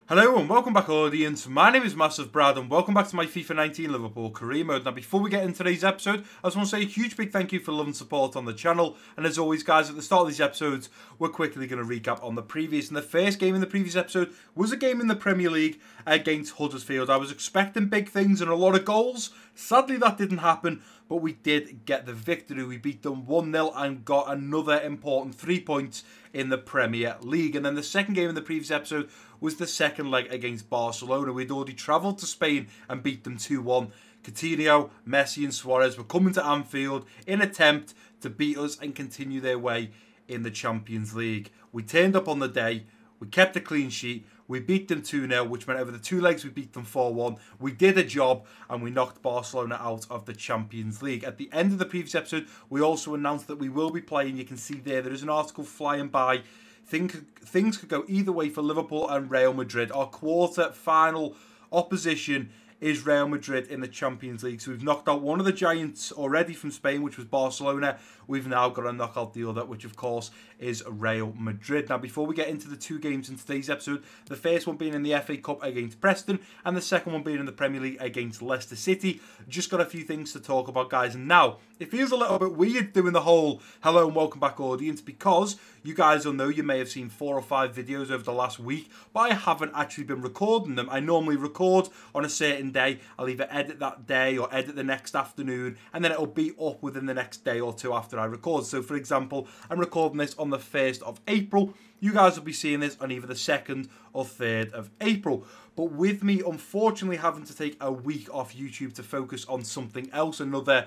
Hello and welcome back, audience. My name is MassiveBrad and welcome back to my FIFA 19 Liverpool career mode. Now, before we get into today's episode, I just want to say a huge big thank you for love and support on the channel. And as always, guys, at the start of these episodes, we're quickly going to recap on the previous. And the first game in the previous episode was a game in the Premier League against Huddersfield. I was expecting big things and a lot of goals. Sadly, that didn't happen, but we did get the victory. We beat them 1-0 and got another important 3 points in the Premier League. And then the second game in the previous episode was the second leg against Barcelona. We'd already travelled to Spain and beat them 2-1. Coutinho, Messi and Suarez were coming to Anfield in an attempt to beat us and continue their way in the Champions League. We turned up on the day, we kept a clean sheet, we beat them 2-0, which meant over the two legs we beat them 4-1. We did a job and we knocked Barcelona out of the Champions League. At the end of the previous episode, we also announced that we will be playing. You can see there is an article flying by. Things could go either way for Liverpool and Real Madrid. Our quarter-final opposition is Real Madrid in the Champions League. So we've knocked out one of the giants already from Spain, which was Barcelona. We've now got to knock out the other, which of course is Real Madrid. Now, before we get into the two games in today's episode, the first one being in the FA Cup against Preston and the second one being in the Premier League against Leicester City. Just got a few things to talk about, guys. And now, it feels a little bit weird doing the whole hello and welcome back audience because you guys will know you may have seen 4 or 5 videos over the last week, but I haven't actually been recording them. I normally record on a certain day. I'll either edit that day or edit the next afternoon, and then it'll be up within the next day or two after I record. So, for example, I'm recording this on the 1st of April. You guys will be seeing this on either the 2nd or 3rd of April. But with me, unfortunately, having to take a week off YouTube to focus on something else, another,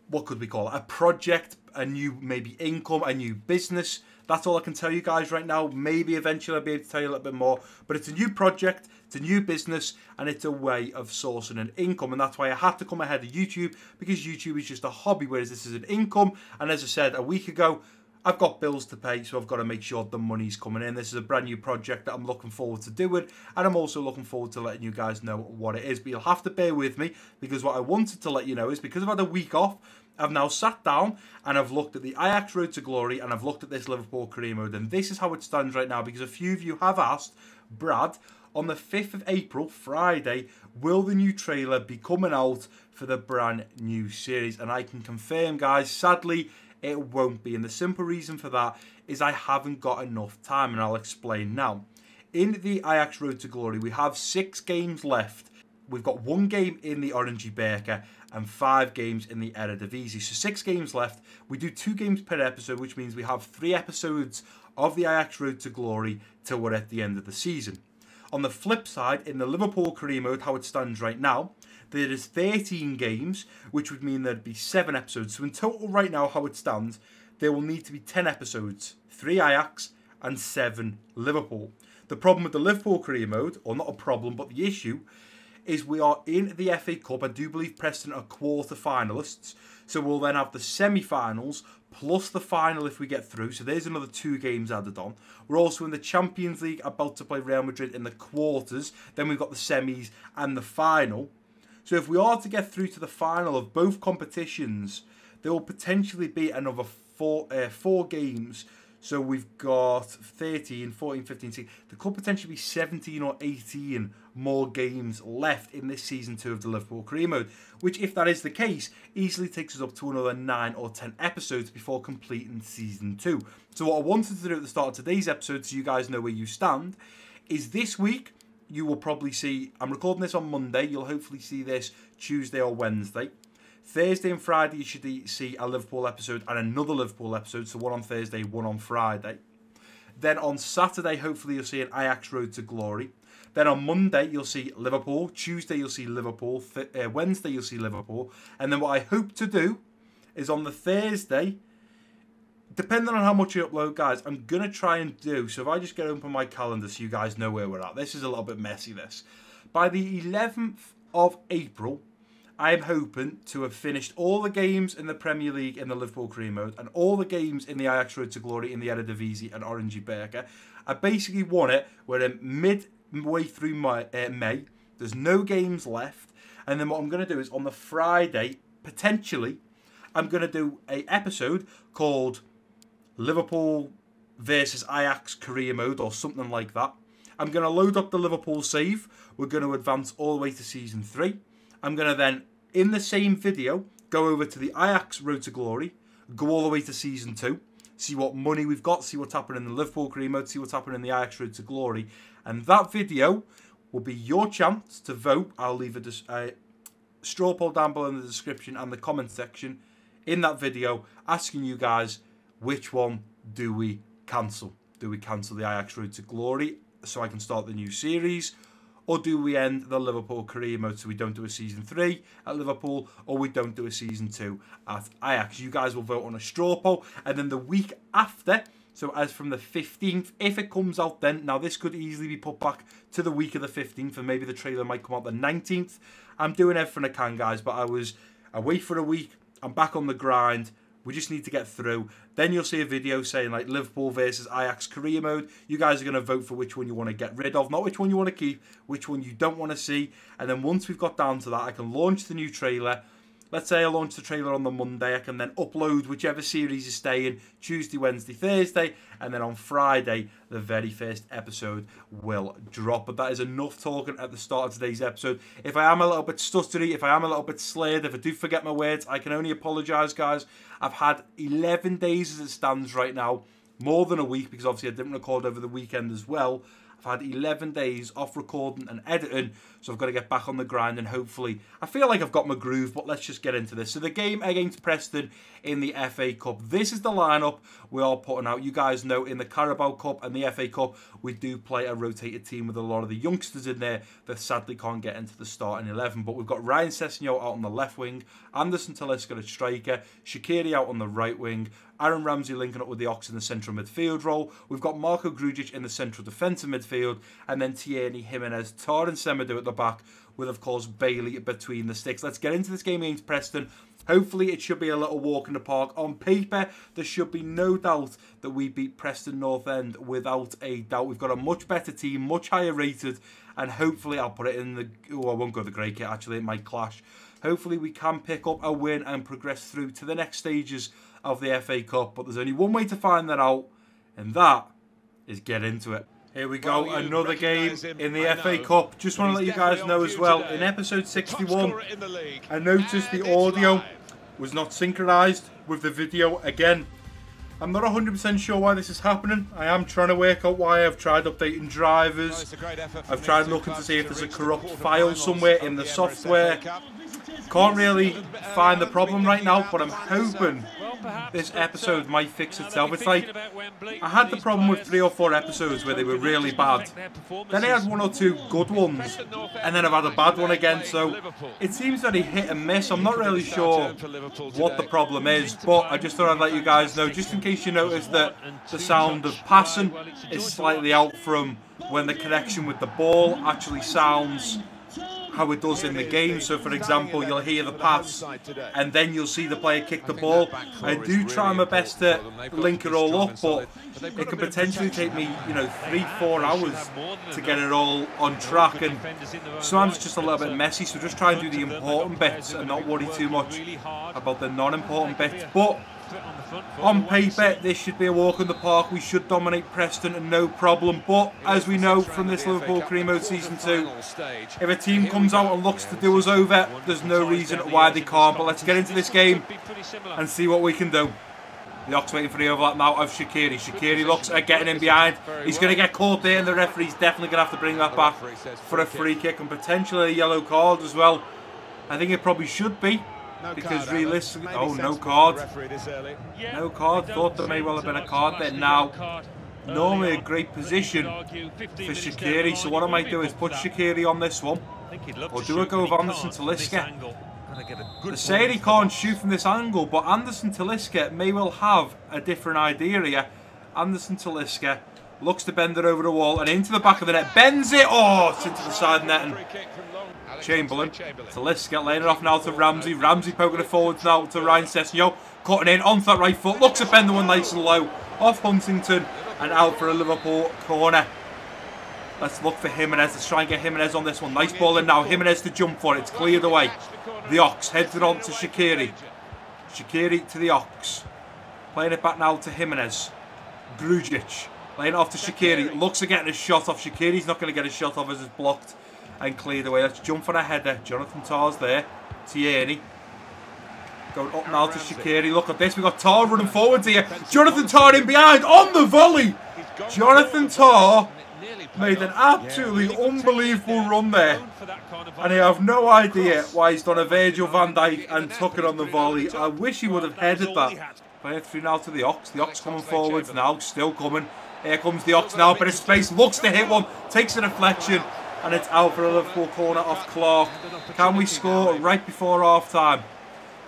what could we call it, a project, a new maybe income, a new business. That's all I can tell you guys right now. Maybe eventually I'll be able to tell you a little bit more. But it's a new project, it's a new business, and it's a way of sourcing an income. And that's why I had to come ahead of YouTube, because YouTube is just a hobby, whereas this is an income. And as I said a week ago, I've got bills to pay, so I've got to make sure the money's coming in. This is a brand new project that I'm looking forward to doing, and I'm also looking forward to letting you guys know what it is. But you'll have to bear with me, because what I wanted to let you know is because I've had a week off, I've now sat down and I've looked at the Ajax Road to Glory and I've looked at this Liverpool career mode, and this is how it stands right now, because a few of you have asked, Brad, on the 5th of April, Friday, will the new trailer be coming out for the brand new series? And I can confirm, guys, sadly, it won't be. And the simple reason for that is I haven't got enough time, and I'll explain now. In the Ajax Road to Glory, we have 6 games left. We've got 1 game in the Oranje Beker and 5 games in the Eredivisie. So 6 games left. We do 2 games per episode, which means we have 3 episodes of the Ajax Road to Glory till we're at the end of the season. On the flip side, in the Liverpool career mode, how it stands right now, there is 13 games, which would mean there'd be 7 episodes. So in total right now, how it stands, there will need to be 10 episodes, 3 Ajax and 7 Liverpool. The problem with the Liverpool career mode, or not a problem, but the issue, is we are in the FA Cup. I do believe Preston are quarter-finalists. So we'll then have the semi-finals plus the final if we get through. So there's another 2 games added on. We're also in the Champions League, about to play Real Madrid in the quarters. Then we've got the semis and the final. So if we are to get through to the final of both competitions, there will potentially be another 4 games. So we've got 13, 14, 15, 16. There could potentially be 17 or 18 more games left in this Season 2 of the Liverpool career mode, which, if that is the case, easily takes us up to another 9 or 10 episodes before completing Season 2. So what I wanted to do at the start of today's episode, so you guys know where you stand, is this week, you will probably see, I'm recording this on Monday, you'll hopefully see this Tuesday or Wednesday. Thursday and Friday, you should see a Liverpool episode and another Liverpool episode. So one on Thursday, one on Friday. Then on Saturday, hopefully you'll see an Ajax Road to Glory. Then on Monday, you'll see Liverpool. Tuesday, you'll see Liverpool. Wednesday, you'll see Liverpool. And then what I hope to do is on the Thursday, depending on how much you upload, guys, I'm going to try and do, so if I just get open my calendar so you guys know where we're at. This is a little bit messy, this. By the 11th of April, I am hoping to have finished all the games in the Premier League in the Liverpool career mode and all the games in the Ajax Road to Glory in the Eredivisie and Oranje Beker. I basically want it where I'm midway through May. There's no games left. And then what I'm going to do is on the Friday, potentially, I'm going to do an episode called Liverpool versus Ajax career mode or something like that. I'm going to load up the Liverpool save. We're going to advance all the way to Season 3. I'm going to then, in the same video, go over to the Ajax Road to Glory, go all the way to Season 2, see what money we've got, see what's happening in the Liverpool career mode, see what's happening in the Ajax Road to Glory. And that video will be your chance to vote. I'll leave a straw poll down below in the description and the comment section in that video asking you guys, which one do we cancel? Do we cancel the Ajax Road to Glory so I can start the new series? Or do we end the Liverpool career mode so we don't do a Season 3 at Liverpool, or we don't do a Season 2 at Ajax? You guys will vote on a straw poll, and then the week after, so as from the 15th, if it comes out then, now this could easily be put back to the week of the 15th, and maybe the trailer might come out the 19th. I'm doing everything I can, guys, but I was away for a week. I'm back on the grind. We just need to get through. Then you'll see a video saying like Liverpool versus Ajax career mode. You guys are going to vote for which one you want to get rid of, not which one you want to keep, which one you don't want to see. And then once we've got down to that, I can launch the new trailer. Let's say I launch the trailer on the Monday. I can then upload whichever series is staying Tuesday, Wednesday, Thursday. And then on Friday, the very first episode will drop. But that is enough talking at the start of today's episode. If I am a little bit stuttery, if I am a little bit slurred, if I do forget my words, I can only apologise, guys. I've had 11 days as it stands right now. More than a week, because obviously I didn't record over the weekend as well. I've had 11 days off recording and editing, so I've got to get back on the grind, and hopefully, I feel like I've got my groove, but let's just get into this. So the game against Preston in the FA Cup. This is the lineup we are putting out. You guys know in the Carabao Cup and the FA Cup, we do play a rotated team with a lot of the youngsters in there that sadly can't get into the starting 11. But we've got Ryan Sessegnon out on the left wing, Anderson Talisca at striker, Shaqiri out on the right wing, Aaron Ramsey linking up with the Ox in the central midfield role. We've got Marco Grujic in the central defensive midfield, and then Tierney, Jimenez, Tar and Semedo at the back, with of course Bailey between the sticks. Let's get into this game against Preston. Hopefully it should be a little walk in the park. On paper, there should be no doubt that we beat Preston North End without a doubt. We've got a much better team, much higher rated, and hopefully I'll put it in the... Oh, I won't go the grey kit, actually, it might clash. Hopefully we can pick up a win and progress through to the next stages of the FA Cup. But there's only one way to find that out, and that is get into it. Here we go, another game in the FA Cup. Just want to let you guys know as well, in episode 61, I noticed the audio was not synchronised with the video again. I'm not 100% sure why this is happening. I am trying to work out why. I've tried updating drivers. I've tried looking to see if there's a corrupt file somewhere in the software. Can't really find the problem right now, but I'm hoping this episode might fix itself. It's like, I had the problem with 3 or 4 episodes where they were really bad. Then I had 1 or 2 good ones, and then I've had a bad one again. So it seems very hit and miss. I'm not really sure what the problem is, but I just thought I'd let you guys know, just in case you notice that the sound of passing is slightly out from when the connection with the ball actually sounds how it does in the game. So for example, you'll hear the pass and then you'll see the player kick the ball. I do try my best to link it all up, but it can potentially take me, you know, 3-4 hours to get it all on track, and sometimes it's just a little bit messy. So just try and do the important bits and not worry too much about the non-important bits. But on paper, this should be a walk in the park. We should dominate Preston and no problem. But as we know from this Liverpool career mode Season 2, if a team comes out and looks to do us over, there's no reason why they can't. But let's get into this game and see what we can do. The Ox waiting for the overlap now of Shaqiri. Shaqiri looks at getting in behind. He's going to get caught there, and the referee's definitely going to have to bring that back for a free kick and potentially a yellow card as well. I think it probably should be. Because realistically, oh, no card. No card. Thought there may well have been a card there. Now, normally a great position for Shaqiri. So what I might do is put Shaqiri on this one, or do a go with Anderson Talisca. They say he can't shoot from this angle, but Anderson Talisca may well have a different idea here. Anderson Talisca looks to bend it over the wall and into the back of the net. Bends it. Oh, it's into the side net. And Chamberlain. Talisca laying it off now to Ramsey. Ramsey poking it forwards now to Ryan Sessegnon. Cutting in onto that right foot. Looks to bend the one nice and low. Off Huntington and out for a Liverpool corner. Let's look for Jimenez. Let's try and get Jimenez on this one. Nice ball in now. Jimenez to jump for it. It's cleared away. The Ox heads it on to Shaqiri. Shaqiri to the Ox. Playing it back now to Jimenez. Grujic. Laying it off to Shaqiri. Looks at getting a shot off. Shaqiri's not going to get a shot off as it's blocked and cleared away. Let's jump for a header. Jonathan Tah's there. Tierney. Going up now to Shaqiri. Look at this. We've got Tah running forwards here. Jonathan Tah in behind on the volley. Jonathan Tah made an absolutely unbelievable run there. And I have no idea why he's done a Virgil van Dijk and took it on the volley. I wish he would have headed that. Playing through now to the Ox. The Ox coming forwards now. Still coming. Here comes the Ox now. Bit of space. Looks to hit one. Takes a deflection. And it's out for a Liverpool corner off Clark. Can we score right before half time?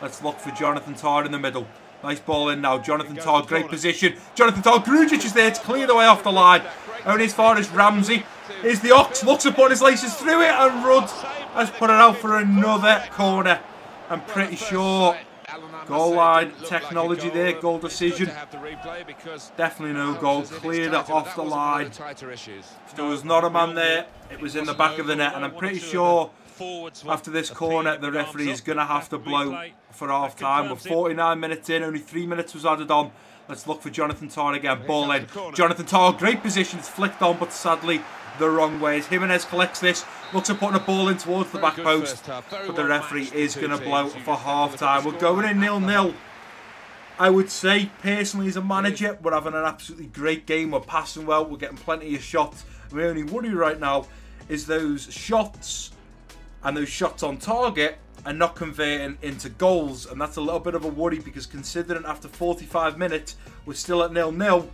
Let's look for Jonathan Tah in the middle. Nice ball in now. Jonathan Tah, great position. Jonathan Tah, Grujic is there to clear the way off the line. Only as far as Ramsey. Here's the Ox, looks to put his laces through it, and Rudd has put it out for another corner. I'm pretty sure goal line technology there, goal decision. Definitely no goal, cleared it off the line. There was not a man there, it was in the back of the net, and I'm pretty sure after this corner the referee is going to have to blow for half time. We're 49 minutes in, only 3 minutes was added on. Let's look for Jonathan Tah again. Ball in. Jonathan Tah, great position. It's flicked on, but sadly the wrong way. As Jimenez collects this, looks at putting a ball in towards the back post, but the referee is going to blow for half time. We're going in 0-0. I would say, personally, as a manager, we're having an absolutely great game. We're passing well. We're getting plenty of shots. My only worry right now is those shots and those shots on target and not converting into goals, and that's a little bit of a worry because considering after 45 minutes we're still at 0-0,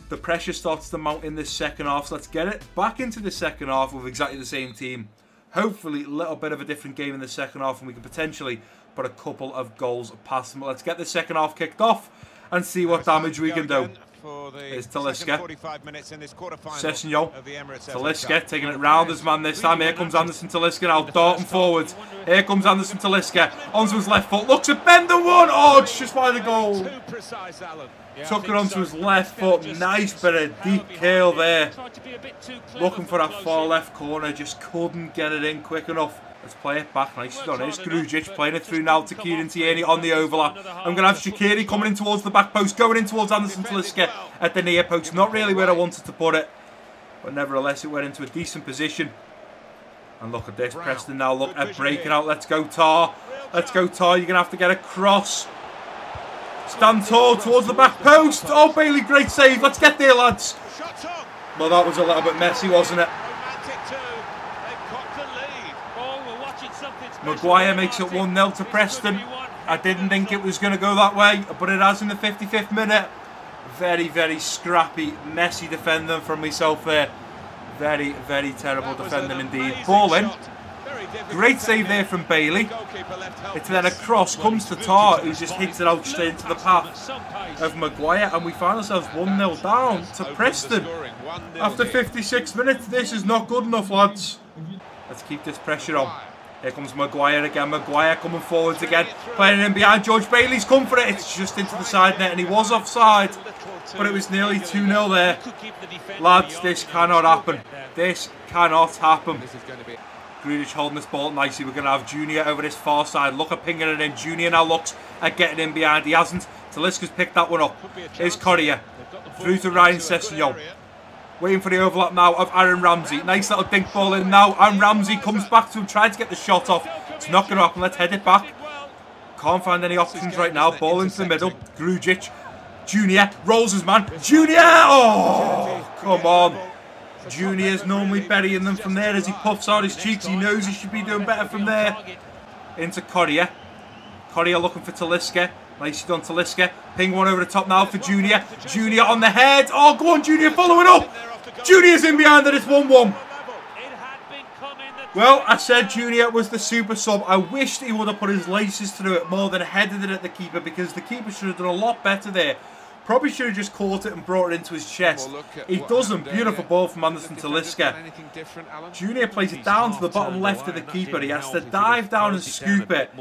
the pressure starts to mount in this second half. So let's get it back into the second half with exactly the same team. Hopefully a little bit of a different game in the second half, and we can potentially put a couple of goals past them. But let's get the second half kicked off and see what damage we can do. Here's Talisca. Sessegnon. Talisca taking it round his man this time. Here comes Anderson Talisca now. Darting forwards. Here comes Anderson Talisca. Onto his left foot. Looks at bend the one. Oh, it's just by the goal. Took it onto his left foot. Nice bit of deep curl there. Looking for that far left corner. Just couldn't get it in quick enough. Let's play it back. Nicely done. Here's Grujic playing it through now to Kieran Tierney on the overlap. I'm going to have Shaqiri coming in towards the back post, going in towards Anderson Talisca at the near post. Not really where I wanted to put it, but nevertheless it went into a decent position. And look at this, Preston now look at breaking out. Let's go Tah. Let's go Tah. You're going to have to get a cross. Stand tall towards the back post. Oh, Bailey, great save. Let's get there, lads. Well, that was a little bit messy, wasn't it? Maguire makes it 1-0 to Preston. I didn't think it was going to go that way, but it has in the 55th minute. Very, very scrappy, messy defending from myself there. Very, very terrible defending indeed. Ball in. Great save there from Bailey. It's then a cross, comes to Tah, who just hits it out straight into the path of Maguire, and we find ourselves 1-0 down to Preston. After 56 minutes, this is not good enough, lads. Let's keep this pressure on. Here comes Maguire again. Maguire coming forwards again. Playing in behind. George Bailey's come for it. It's just into the side net, and he was offside. But it was nearly 2-0 there. Lads, this cannot happen. This cannot happen. Grujic holding this ball nicely. We're going to have Junior over this far side. Look at pinging it in. Junior now looks at getting in behind. He hasn't. Talisca's picked that one up. Here's Correa. Through to Ryan Sessegnon. Waiting for the overlap now of Aaron Ramsey. Nice little dink ball in now. And Ramsey comes back to him, trying to get the shot off. It's not going to happen. Let's head it back. Can't find any options right now. Ball into the middle. Grujic. Junior rolls his man. Junior! Oh, come on. Junior's normally burying them from there as he puffs out his cheeks. He knows he should be doing better from there. Into Correa. Correa looking for Talisca. Nicely done, Talisca. Ping one over the top now for Junior. Junior on the head. Oh, go on, Junior, follow it up. Junior's in behind it. It's 1-1. Well, I said Junior was the super sub. I wished he would have put his laces through it more than headed it at the keeper, because the keeper should have done a lot better there. Probably should have just caught it and brought it into his chest. He doesn't. Beautiful ball from Anderson Talisca. Junior plays it down to the bottom left of the keeper. He has to dive down and scoop it.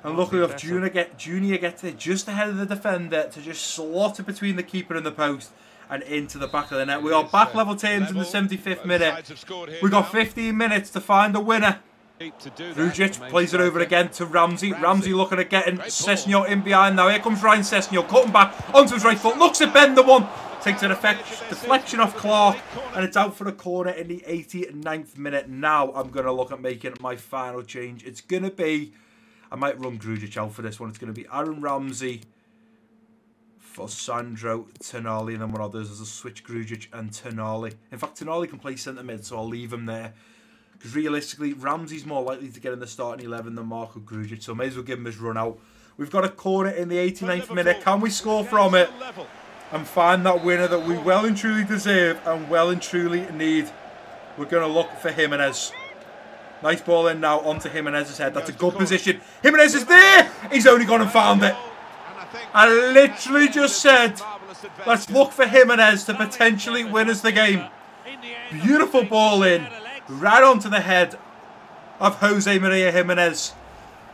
And luckily enough, Junior gets it just ahead of the defender to just slot it between the keeper and the post and into the back of the net. We are back level terms in the 75th minute. We've got 15 minutes to find a winner. Grujic plays it over again to Ramsey. Ramsey looking at getting Sessegnon in behind now. Here comes Ryan Sessegnon, cutting back onto his right foot. Looks at bend the one. Takes an deflection off Clark. And it's out for a corner in the 89th minute. Now I'm going to look at making my final change. It's going to be... I might run Grujic out for this one. It's going to be Aaron Ramsey for Sandro Tonali. And then what I'll do is I'll switch Grujic and Tonali. In fact, Tonali can play centre mid, so I'll leave him there. Because realistically, Ramsey's more likely to get in the starting 11 than Marco Grujic, so may as well give him his run out. We've got a corner in the 89th minute. Can we score from it and find that winner that we well and truly deserve and well and truly need? We're going to look for Jimenez. Nice ball in now onto Jimenez's head. That's a good position. Jimenez is there! He's only gone and found it. I literally just said, let's look for Jimenez to potentially win us the game. Beautiful ball in. Right onto the head of Jose Maria Jimenez,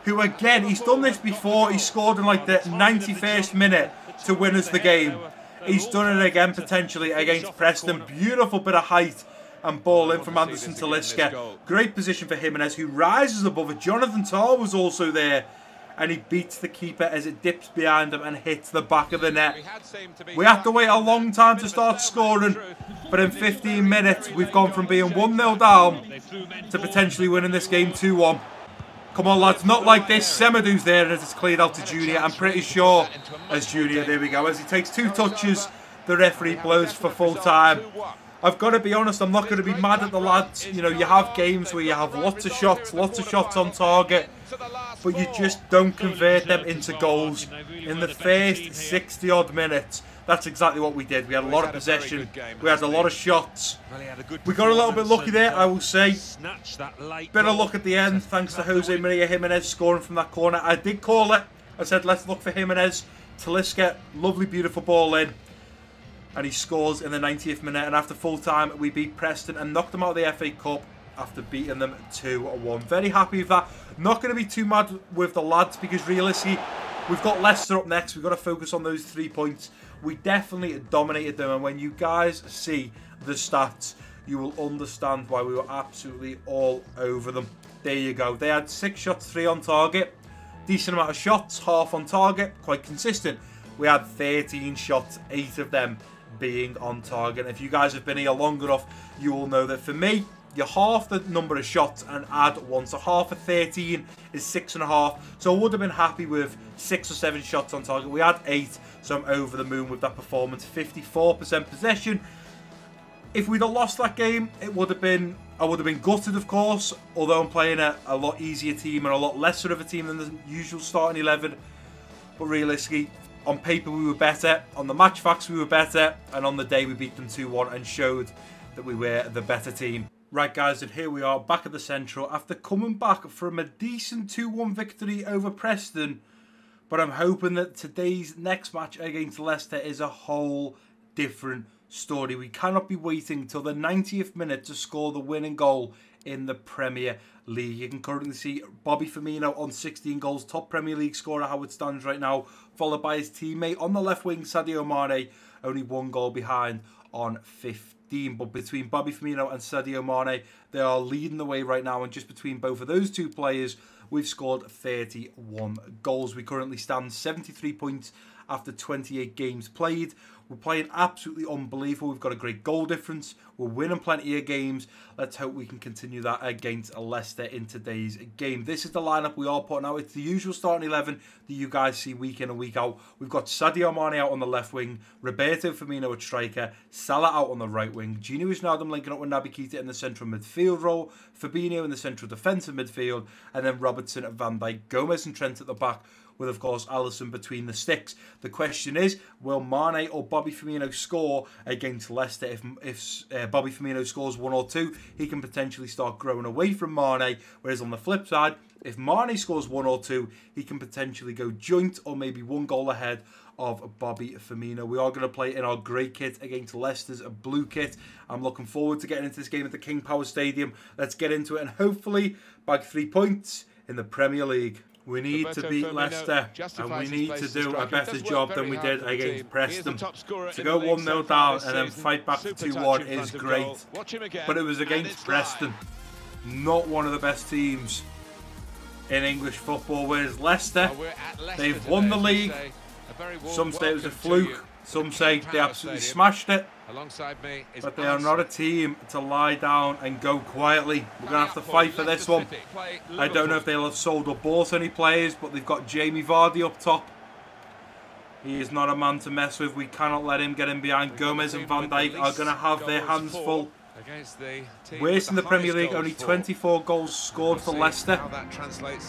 who again, he's done this before. He scored in like the 91st minute to win us the game. He's done it again potentially against Preston. Beautiful bit of height and ball in from Anderson Talisca. Great position for Jimenez, who rises above it. Jonathan Tah was also there, and he beats the keeper as it dips behind him and hits the back of the net. We have to wait a long time to start scoring, but in 15 minutes, we've gone from being 1-0 down to potentially winning this game 2-1. Come on, lads, not like this. Semedo's there, and it's cleared out to Junior. I'm pretty sure as Junior, there we go. As he takes 2 touches, the referee blows for full time. I've got to be honest, I'm not going to be mad at the lads. You know, you have games where you have lots of shots on target, but you just don't convert them into goals. In the first 60 odd minutes, that's exactly what we did. We had a lot of possession, we had a lot of shots. We got a little bit lucky there, I will say. Bit of luck at the end, thanks to Jose Maria Jimenez scoring from that corner. I did call it. I said, let's look for Jimenez. Talisca, lovely, beautiful ball in. And he scores in the 90th minute. And after full time, we beat Preston and knocked them out of the FA Cup after beating them 2-1. Very happy with that. Not going to be too mad with the lads because realistically, we've got Leicester up next. We've got to focus on those 3 points. We definitely dominated them. And when you guys see the stats, you will understand why we were absolutely all over them. There you go. They had 6 shots, 3 on target. Decent amount of shots, half on target. Quite consistent. We had 13 shots, 8 of them being on target. If you guys have been here long enough, you will know that for me, you half the number of shots and add 1. So half of 13 is 6.5. So I would have been happy with 6 or 7 shots on target. We had 8, so I'm over the moon with that performance. 54% possession. If we'd have lost that game, it would have been, I would have been gutted, of course. Although I'm playing a lot easier team and a lot lesser of a team than the usual starting 11. But realistically, on paper we were better, on the match facts we were better, and on the day we beat them 2-1 and showed that we were the better team. Right guys, and here we are back at the Central after coming back from a decent 2-1 victory over Preston. But I'm hoping that today's next match against Leicester is a whole different story. We cannot be waiting till the 90th minute to score the winning goal in the Premier League. You can currently see Bobby Firmino on 16 goals, top Premier League scorer how it stands right now, followed by his teammate on the left wing, Sadio Mane, only 1 goal behind on 15. But between Bobby Firmino and Sadio Mane, they are leading the way right now, and just between both of those 2 players, we've scored 31 goals. We currently stand 73 points after 28 games played. We're playing absolutely unbelievable. We've got a great goal difference. We're winning plenty of games. Let's hope we can continue that against Leicester in today's game. This is the lineup we are putting out. It's the usual starting 11 that you guys see week in and week out. We've got Sadio Mane out on the left wing, Roberto Firmino at striker, Salah out on the right wing, Gini Wijnaldum linking up with Naby Keita in the central midfield role, Fabinho in the central defensive midfield, and then Robertson at Van Dijk, Gomez and Trent at the back, with, of course, Alisson between the sticks. The question is, will Mane or Bobby Firmino score against Leicester? If Bobby Firmino scores 1 or 2, he can potentially start growing away from Mane, whereas on the flip side, if Mane scores 1 or 2, he can potentially go joint or maybe 1 goal ahead of Bobby Firmino. We are going to play in our grey kit against Leicester's blue kit. I'm looking forward to getting into this game at the King Power Stadium. Let's get into it and hopefully bag 3 points in the Premier League. We need to beat Leicester, and we need to do a better job than we did against Preston. To go 1-0 down and then fight back to 2-1 is great, but it was against Preston. not one of the best teams in English football. Whereas Leicester, they've won the league. Some say it was a fluke. Some say they absolutely smashed it. But they are not a team to lie down and go quietly. We're going to have to fight for this one. I don't know if they'll have sold or bought any players, but they've got Jamie Vardy up top. He is not a man to mess with. We cannot let him get in behind. Gomez and Van Dijk are going to have their hands full. Worst in the Premier League, only 24 goals scored for Leicester,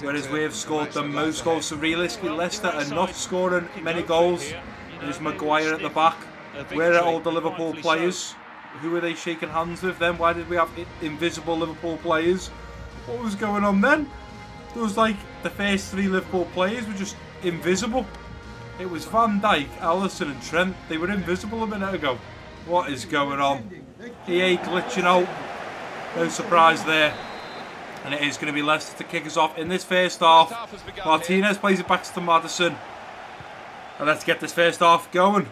whereas we have scored the most goals. So realistically, Leicester are not scoring many goals. There's Maguire at the back. Where are all the Liverpool players? Who are they shaking hands with then? Why did we have invisible Liverpool players? What was going on then? There was like the first 3 Liverpool players were just invisible. It was Van Dijk, Alisson and Trent. They were invisible a minute ago. What is going on? EA glitching out. No surprise there. And it is going to be Leicester to kick us off in this first half. Martinez plays it back to Maddison. And let's get this first half going.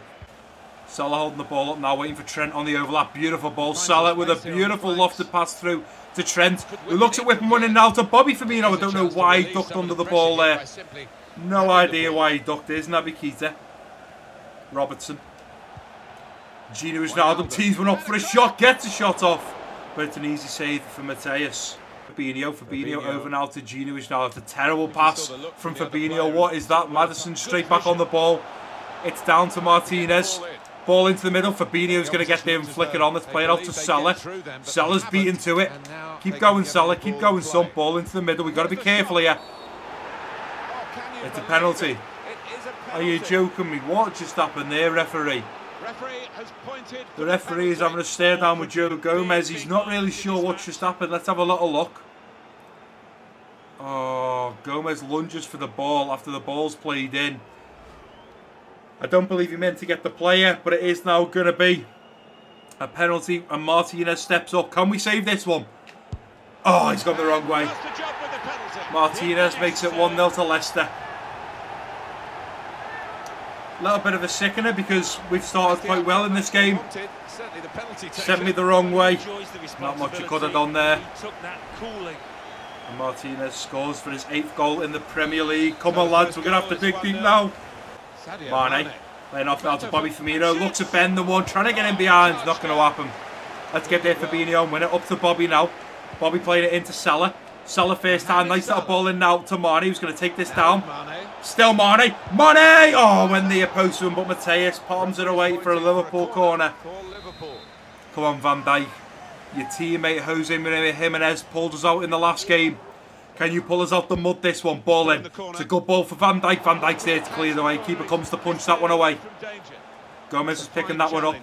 Salah holding the ball up now, waiting for Trent on the overlap. Beautiful ball. Salah with a beautiful lofted pass through to Trent, who looks at whipping one in now to Bobby Firmino. I don't know why he ducked under the ball there. No idea why he ducked. There's Naby Keita. Robertson. Gini Wijnaldum tees one up for a shot. Gets a shot off. But it's an easy save for Mateus. Fabinho over now to Gini Wijnaldum. It's a terrible pass from Fabinho. What is that? Maddison straight back on the ball. It's down to Martinez. Ball into the middle. Fabinho's going to get there and flick it on. Let's play it out to Salah. Salah's beaten to it. Keep going, Salah. Keep going, son. Ball into the middle. We've got to be careful here. It's a penalty. Are you joking me? What just happened there, referee? The referee is having a stare down with Joe Gomez. He's not really sure what just happened. Let's have a little look. Oh, Gomez lunges for the ball after the ball's played in. I don't believe he meant to get the player, but it is now going to be a penalty, and Martinez steps up. Can we save this one? Oh, he's gone the wrong way. Martinez makes it 1-0 to Leicester. A little bit of a sickener because we've started quite well in this game. Sent me the wrong way. Not much he could have done there. And Martinez scores for his 8th goal in the Premier League. Come on, lads, we're going to have to dig deep now. Mane, laying off now to Bobby Firmino. Looks at Ben the one, trying to get in behind. Not going to happen. Let's get there, Fabinho, and win it up to Bobby now. Bobby playing it into Salah. Salah first time, nice little ball in now to Mane, who's going to take this down. Still Mane. Mane! Oh, when the opposed to him, but Mateus palms it away for a Liverpool corner. Come on, Van Dijk. Your teammate Jose Jimenez pulled us out in the last game. Can you pull us out the mud this one? Ball in. It's a good ball for Van Dijk. Van Dijk's there to clear the way. Keeper comes to punch that one away. Gomez is picking that one up.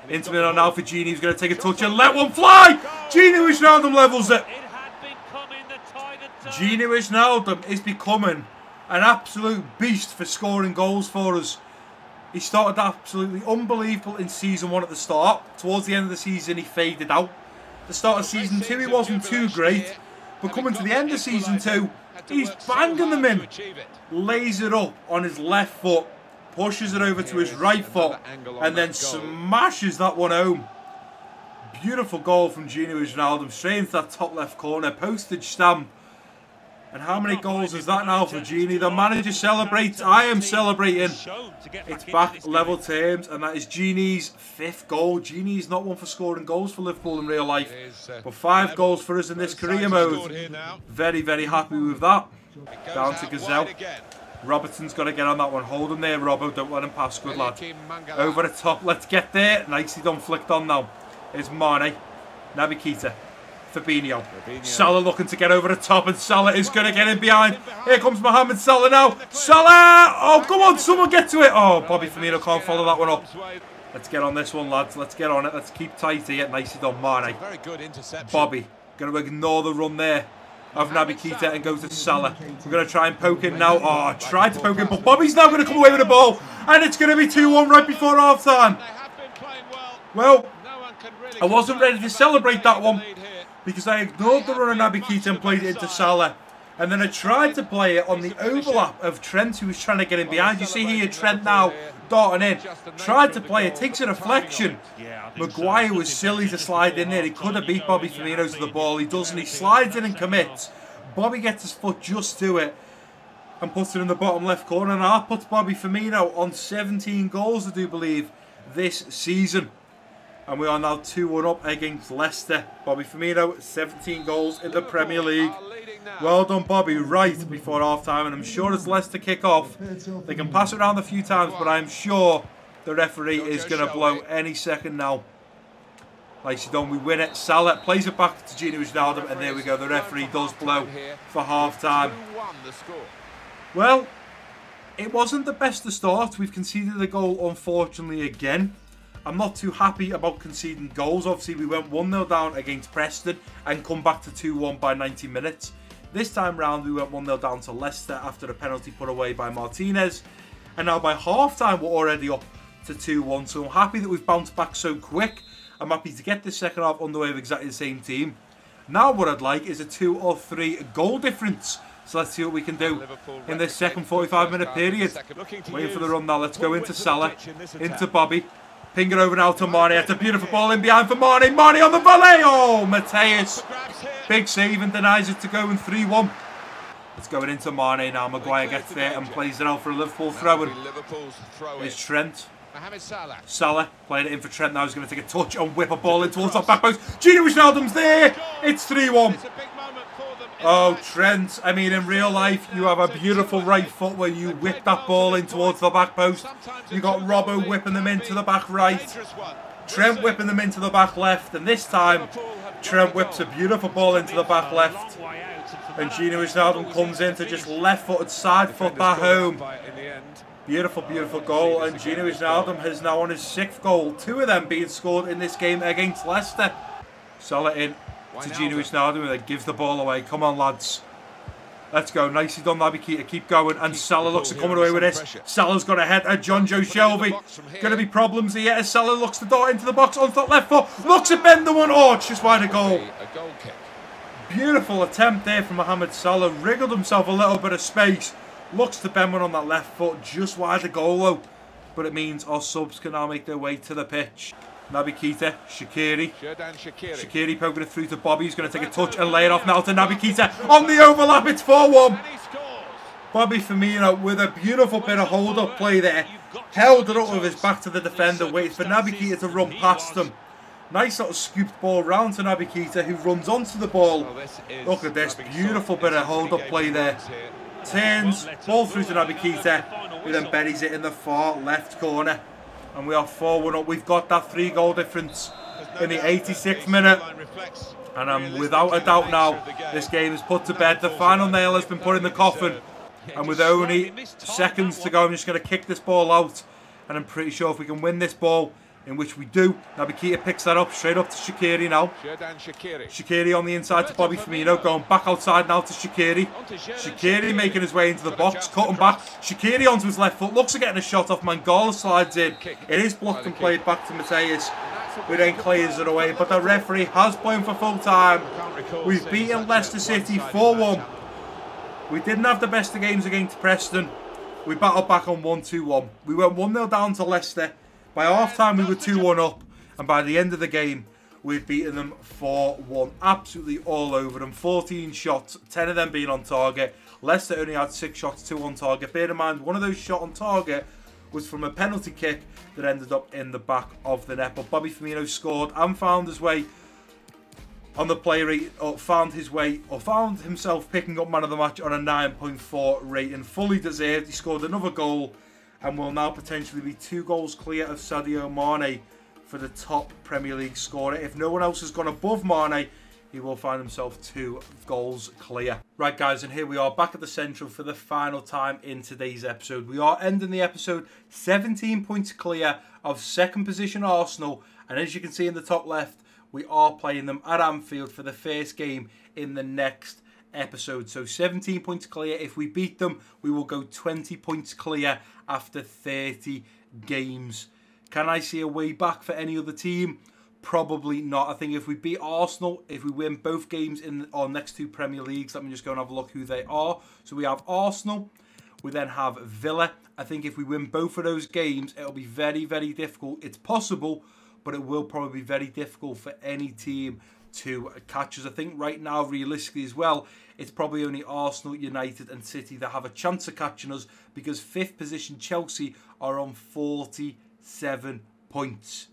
Into middle now for Gini. He's going to take a touch and let one fly. Gini Wijnaldum levels it. Gini Wijnaldum is becoming an absolute beast for scoring goals for us. He started absolutely unbelievable in Season 1 at the start. Towards the end of the season, he faded out. The start of Season 2, he wasn't too great. But coming to the end of Season 2, he's banging them in. Lays it up on his left foot, pushes it over to his right foot, and then smashes that one home. Beautiful goal from Gini Wijnaldum, straight into that top left corner, postage stamp. And how many goals is that now for Gini? The manager celebrates. I am celebrating. It's back level terms, and that is Gini's 5th goal. Gini's not one for scoring goals for Liverpool in real life, but 5 goals for us in this career mode. Very, very happy with that. Down to Gazelle. Robertson's got to get on that one. Hold him there, Robbo. Don't let him pass. Good lad. Over the top. Let's get there. Nicely done. Flicked on now. It's Mane. Naby Keita. Fabinho. Salah looking to get over the top, and Salah is going to get in behind. Here comes Mohamed Salah now. Salah! Oh, come on, someone get to it. Oh, Bobby Firmino can't follow that one up. Let's get on this one, lads. Let's get on it. Let's keep tight here. Nicely done, Mane. Bobby. Going to ignore the run there of Naby Keita and go to Salah. We're going to try and poke him now. Oh, tried to poke him, but Bobby's now going to come away with the ball. And it's going to be 2-1 right before half-time. Well, I wasn't ready to celebrate that one, because I ignored the run of Naby Keita and played it into Salah. And then I tried to play it on the overlap of Trent, who was trying to get in behind. You see here Trent now darting in. Tried to play it, takes a deflection. Maguire was silly to slide in there. He could have beat Bobby Firmino to the ball. He doesn't. He slides in and commits. Bobby gets his foot just to it and puts it in the bottom left corner. And that puts Bobby Firmino on 17 goals, I do believe, this season. And we are now 2-1 up against Leicester. Bobby Firmino, 17 goals in the Premier League. Well done, Bobby, right before half-time. And I'm sure as Leicester kick off, they can pass it around a few times, but I'm sure the referee is going to blow any second now. Nicely done, we win it. Salah plays it back to Gini Wijnaldum, and there we go. The referee does blow for half-time. Well, it wasn't the best to start. We've conceded a goal, unfortunately, again. I'm not too happy about conceding goals. Obviously, we went 1-0 down against Preston and come back to 2-1 by 90 minutes. This time round, we went 1-0 down to Leicester after a penalty put away by Martinez. And now by half-time, we're already up to 2-1. So I'm happy that we've bounced back so quick. I'm happy to get this second half underway with exactly the same team. Now what I'd like is a 2 or 3 goal difference. So let's see what we can do in this second 45-minute period. Waiting for the run now. Let's go into Salah, into Bobby. Ping it over now to Mane. It's a beautiful ball in behind for Mane. Mane on the volley. Oh, Mateus. Big save and denies it to go in 3-1. It's going into Mane now. Maguire gets there and plays it out for a Liverpool throw-in. It's Trent. Salah playing it in for Trent now. He's going to take a touch and whip a ball in towards that back post. Gini Wijnaldum's there. It's 3-1. Oh, Trent. I mean, in real life, you have a beautiful right foot where you whip that ball in towards the back post. You got Robbo whipping them into the back right. Trent whipping them into the back left. And this time, Trent whips a beautiful ball into the back left. And Gini Wijnaldum comes in to just left-footed side foot that home. Beautiful, beautiful goal. And Gini Wijnaldum has now on his 6th goal. 2 of them being scored in this game against Leicester. Salah in to Gini Wijnaldum, and gives the ball away. Come on, lads. Let's go. Nicely done, Naby Keita. Keep going. And Salah looks to coming away with this. Salah's got a head at John Joe Shelby. Going to be problems here as Salah looks to dart into the box on that left foot. Looks to bend the one. Oh, it's just wide of goal. Beautiful attempt there from Mohamed Salah. Wriggled himself a little bit of space. Looks to bend one on that left foot. Just wide of goal, though. But it means our subs can now make their way to the pitch. Naby Keita, Shaqiri. Shaqiri poking it through to Bobby. He's going to take a touch and lay it off now to Naby Keita. On the overlap, it's 4-1. Bobby Firmino with a beautiful bit of hold-up play there. Held it up with his back to the defender. Waits for Naby Keita to run past him. Nice little scooped ball round to Naby Keita, who runs onto the ball. Look at this. Beautiful bit of hold-up play there. Turns, ball through to Naby Keita, who then buries it in the far left corner. And we are 4-1 up. We've got that 3-goal difference in the 86th minute. And without a doubt now, this game is put to bed. The final nail has been put in the coffin. And with only seconds to go, I'm just going to kick this ball out. And I'm pretty sure if we can win this ball, in which we do, Naby Keita picks that up straight up to Shaqiri now. Shaqiri on the inside to Bobby Firmino, going back outside now to Shaqiri. Shaqiri making his way into the box, cutting back. Shaqiri onto his left foot, looks at getting a shot off. Mangala slides in. It is blocked and played back to Mateus, who then clears it away. But the referee has blown for full time. We've beaten Leicester City 4-1. We didn't have the best of games against Preston. We battled back on 1-2-1. We went 1-0 down to Leicester. By half-time, we were 2-1 up, and by the end of the game, we'd beaten them 4-1. Absolutely all over them. 14 shots, 10 of them being on target. Leicester only had 6 shots, 2 on target. Bear in mind, one of those shots on target was from a penalty kick that ended up in the back of the net. But Bobby Firmino scored and found his way on the play rate, or found himself picking up man of the match on a 9.4 rating. Fully deserved. He scored another goal. And will now potentially be 2 goals clear of Sadio Mane for the top Premier League scorer. If no one else has gone above Mane, he will find himself 2 goals clear. Right, guys, and here we are back at the Central for the final time in today's episode. We are ending the episode 17 points clear of 2nd position Arsenal. And as you can see in the top left, we are playing them at Anfield for the first game in the next episode. So 17 points clear. If we beat them, we will go 20 points clear after 30 games. Can I see a way back for any other team? Probably not. I think if we beat Arsenal, if we win both games in our next 2 Premier Leagues, let me just go and have a look who they are. So we have Arsenal. We then have Villa. I think if we win both of those games, it'll be very, very difficult. It's possible, but it will probably be very difficult for any team to catch us. I think right now, realistically as well, it's probably only Arsenal, United and City that have a chance of catching us, because 5th position Chelsea are on 47 points.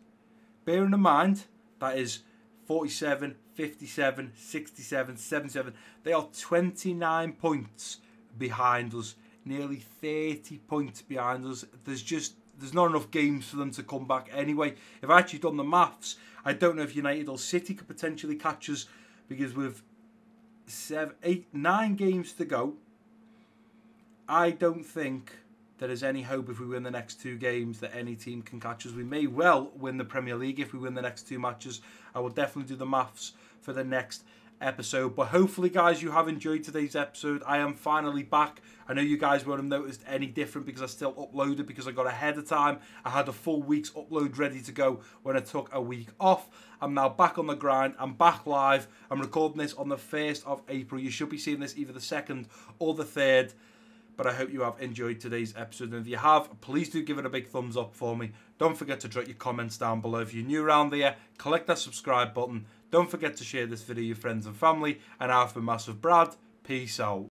Bearing in mind, that is 47, 57, 67, 77. They are 29 points behind us. Nearly 30 points behind us. There's not enough games for them to come back anyway. If I actually done the maths, I don't know if United or City could potentially catch us, because with 9 games to go, I don't think there is any hope if we win the next 2 games that any team can catch us. We may well win the Premier League if we win the next 2 matches. I will definitely do the maths for the next episode. But hopefully, guys, you have enjoyed today's episode. I am finally back. I know you guys won't have noticed any different because I still uploaded, because I got ahead of time. I had a full week's upload ready to go when I took a week off. I'm now back on the grind. I'm back live. I'm recording this on the 1st of April. You should be seeing this either the 2nd or the 3rd. But I hope you have enjoyed today's episode. And if you have, please do give it a big thumbs up for me. Don't forget to drop your comments down below. If you're new around there, click that subscribe button. Don't forget to share this video with your friends and family. And I've been Massive Brad. Peace out.